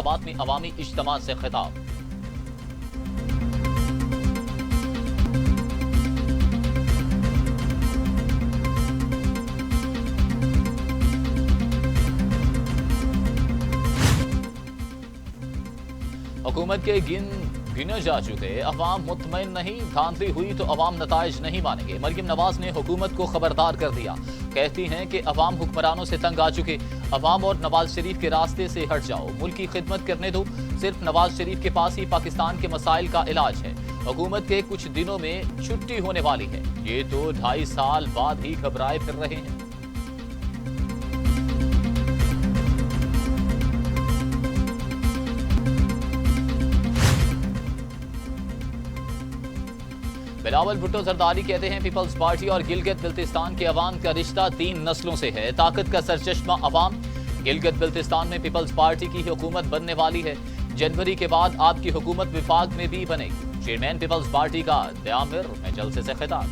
फैसलाबाद में अवामी इज्तिमा से खिताब। हुकूमत के गिने जा चुके अवाम मुतमईन नहीं, धांधली हुई तो अवाम नताइज नहीं मानेंगे। मरियम नवाज ने हुकूमत को खबरदार कर दिया। कहती हैं कि अवाम हुक्मरानों से तंग आ चुके, अवाम और नवाज शरीफ के रास्ते से हट जाओ, मुल्क की खिदमत करने दो। सिर्फ नवाज शरीफ के पास ही पाकिस्तान के मसाइल का इलाज है। हुकूमत के कुछ दिनों में छुट्टी होने वाली है। ये तो 2.5 साल बाद ही घबराए फिर रहे हैं। बिलावल भुट्टो जरदारी कहते हैं पीपल्स पार्टी और गिलगित बिल्तिस्तान के अवाम का रिश्ता 3 नस्लों से है। ताकत का सरचश्मा अवाम। गिलगित बिल्तिस्तान में पीपल्स पार्टी की हुकूमत बनने वाली है। जनवरी के बाद आपकी हुकूमत विफाक में भी बनेगी। चेयरमैन पीपल्स पार्टी का दयामिर में जलसे से खिताब।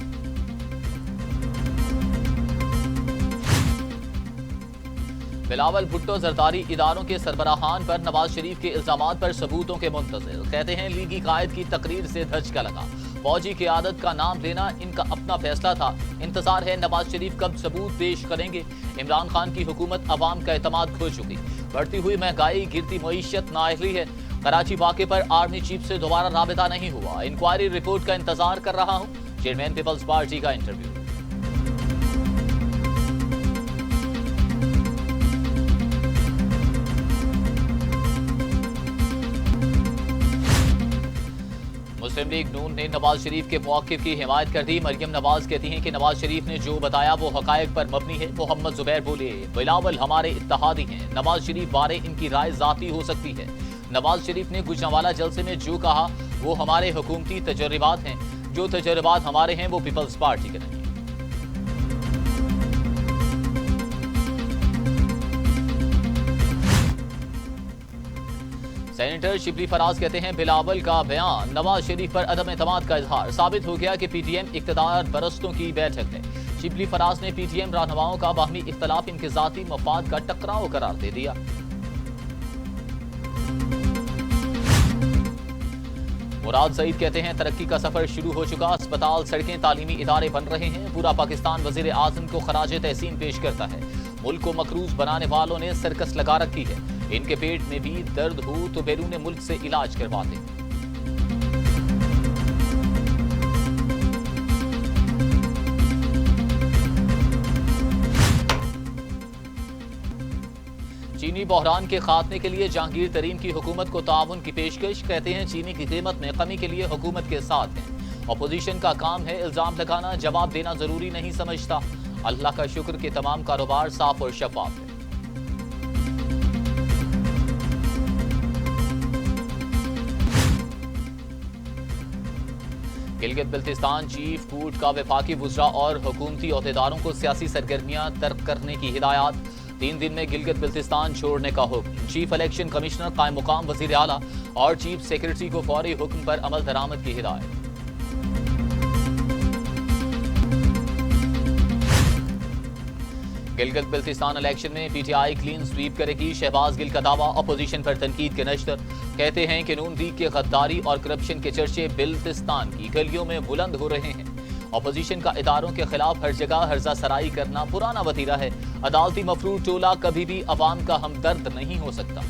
बिलावल भुट्टो जरदारी इदारों के सरबराहान पर नवाज शरीफ के इल्जामात पर सबूतों के मुंतजिर। कहते हैं लीगी कायद की तकरीर से धचका लगा। फौजी की आदत का नाम लेना इनका अपना फैसला था। इंतजार है नवाज शरीफ कब सबूत पेश करेंगे। इमरान खान की हुकूमत अवाम का एतमाद खो चुकी। बढ़ती हुई महंगाई, गिरती मईशत नाअहली है। कराची वाक़े पर आर्मी चीफ से दोबारा राबिता नहीं हुआ। इंक्वायरी रिपोर्ट का इंतजार कर रहा हूँ। चेयरमैन पीपल्स पार्टी का इंटरव्यू। मुस्लिम लीग नून ने नवाज शरीफ के मौक़िफ़ की हिमायत कर दी। मरियम नवाज कहती हैं कि नवाज शरीफ ने जो बताया वो हक़ाइक़ पर मबनी है। मोहम्मद जुबैर बोले बिलावल हमारे इत्तेहादी हैं। नवाज शरीफ बारे इनकी राय ज़ाती हो सकती है। नवाज शरीफ ने गुजरांवाला जलसे में जो कहा वो हमारे हुकूमती तजर्बात हैं। जो तजर्बात हमारे हैं वो पीपल्स पार्टी के नहीं। सेनेटर शिबली फराज कहते हैं बिलावल का बयान नवाज शरीफ पर अदम एतमाद का इजहार। साबित हो गया कि पीटीएम इक़्तिदार परस्तों की बैठक है। शिबली फराज ने पीटीएम रहनुमाओं का बाहमी इख्तलाफ इनके ज़ाती मफाद का टकराव करार दे दिया। मुराद सईद कहते हैं तरक्की का सफर शुरू हो चुका। अस्पताल, सड़कें, तालीमी इदारे बन रहे हैं। पूरा पाकिस्तान वजीर आजम को खराज तहसीन पेश करता है। मुल्क को मकरूज बनाने वालों ने सर्कस लगा रखी है। इनके पेट में भी दर्द हो तो बैरून मुल्क से इलाज करवाते हैं। चीनी बहरान के खात्मे के लिए जहांगीर तरीन की हुकूमत को ताउन की पेशकश। कहते हैं चीनी की कीमत में कमी के लिए हुकूमत के साथ हैं। अपोजिशन का काम है इल्जाम लगाना, जवाब देना जरूरी नहीं समझता। अल्लाह का शुक्र कि तमाम कारोबार साफ और शफाफ है। गिलगित बिल्तिस्तान चीफ कोर्ट का वफाकी वुज़रा और हुकूमती अहदेदारों को सियासी सरगर्मियां तर्क करने की हिदायत। 3 दिन में गिलगित बिल्तिस्तान छोड़ने का हुक्म। चीफ इलेक्शन कमिश्नर, कायम मुकाम वज़ीर आला और चीफ सेक्रेटरी को फौरी हुक्म पर अमल दरामद की हिदायत। गिलगित बिल्तिस्तान इलेक्शन में पीटीआई क्लीन स्वीप करेगी। शहबाज गिल का दावा अपोजिशन पर तनकीद के नश्तर। कहते हैं कि नून लीग के गद्दारी और करप्शन के चर्चे बिल्तिस्तान की गलियों में बुलंद हो रहे हैं। अपोजिशन का इदारों के खिलाफ हर जगह हर्जा सराई करना पुराना वतीरा है। अदालती मफरूर टोला कभी भी अवाम का हमदर्द नहीं हो सकता।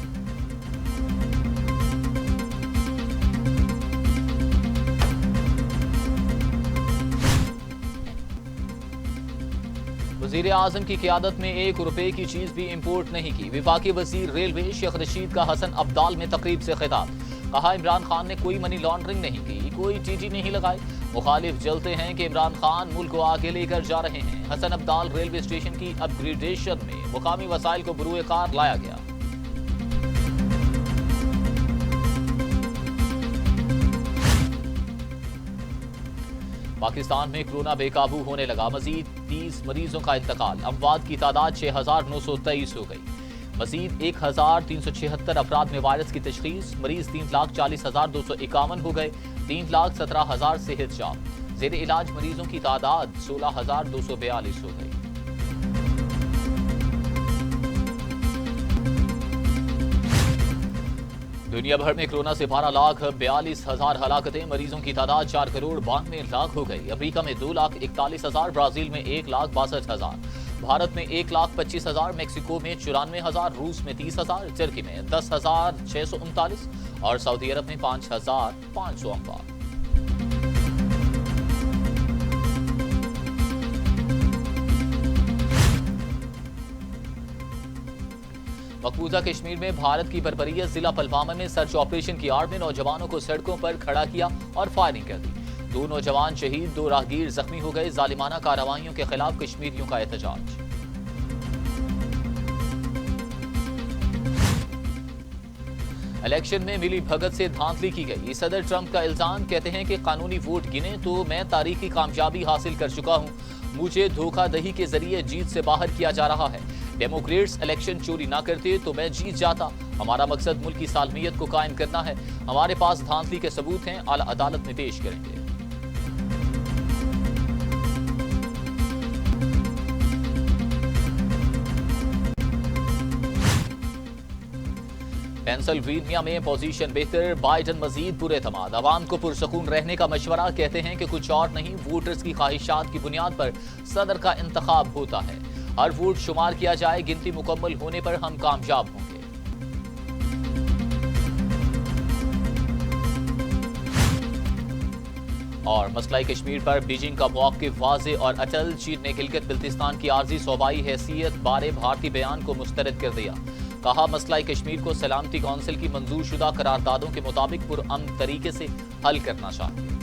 वज़ीर आज़म की क़ियादत में 1 रुपए की चीज भी इम्पोर्ट नहीं की। विफाकी वज़ीर रेलवे शेख रशीद का हसन अब्दाल में तकरीब से खिताब। कहा इमरान खान ने कोई मनी लॉन्ड्रिंग नहीं की, कोई टीटी नहीं लगाई। मुखालिफ जलते हैं कि इमरान खान मुल्क को आगे लेकर जा रहे हैं। हसन अब्दाल रेलवे स्टेशन की अपग्रेडेशन में मुकामी वसाइल को बुरुए कार लाया गया। पाकिस्तान में कोरोना बेकाबू होने लगा। मजीद 30 मरीजों का इंतकाल। अमवात की तादाद 6,923 हो गई। मजीद 1,376 अफराद में वायरस की तशखीस। मरीज 3,40,251 हो गए। 3,17,000 सेहत याब। जेर इलाज मरीजों की तादाद 16,242 हो गई। दुनिया भर में कोरोना से 12,42,000 हलाकतें, मरीजों की तादाद 4,92,00,000 हो गई। अफ्रीका में 2,41,000, ब्राजील में 1,62,000, भारत में 1,25,000, मेक्सिको में 94,000, रूस में 30,000, तुर्की में 10,639 और सऊदी अरब में 5,559। मकबूजा कश्मीर में भारत की बर्बरियत, जिला पुलवामा में सर्च ऑपरेशन की आड़ में नौजवानों को सड़कों पर खड़ा किया और फायरिंग कर दी। 2 नौजवान शहीद, 2 राहगीर जख्मी हो गए। जालिमाना कार्रवाइयों के खिलाफ कश्मीरियों का एहतजाज। इलेक्शन में मिली भगत से धांधली की गई। सदर ट्रंप का इल्जाम, कहते हैं कि कानूनी वोट गिने तो मैं तारीखी कामयाबी हासिल कर चुका हूं, मुझे धोखाधड़ी के जरिए जीत से बाहर किया जा रहा है। डेमोक्रेट्स इलेक्शन चोरी ना करते तो मैं जीत जाता। हमारा मकसद मुल्क की सालमियत को कायम करना है। हमारे पास धांधली के सबूत हैं, आला अदालत में पेश करेंगे। पेंसिल्वेनिया में पोजीशन बेहतर, बाइडन मजीद पुरएतमाद। अवाम को पुरसकून रहने का मशवरा, कहते हैं कि कुछ और नहीं, वोटर्स की ख्वाहिशात की बुनियाद पर सदर का इंतखाब होता है। हर वोट शुमार किया जाए, गिनती मुकम्मल होने पर हम कामयाब होंगे। और मसला कश्मीर पर बीजिंग का मौक़िफ़ वाज़ेह और अटल, चीन ने गिलगित बिल्तिस्तान की आर्जी सूबाई हैसियत बारे भारतीय बयान को मुस्तरद कर दिया। कहा, मसला कश्मीर को सलामती कौंसिल की मंजूर शुदा करारदादों के मुताबिक पुरअमन तरीके से हल करना चाहिए।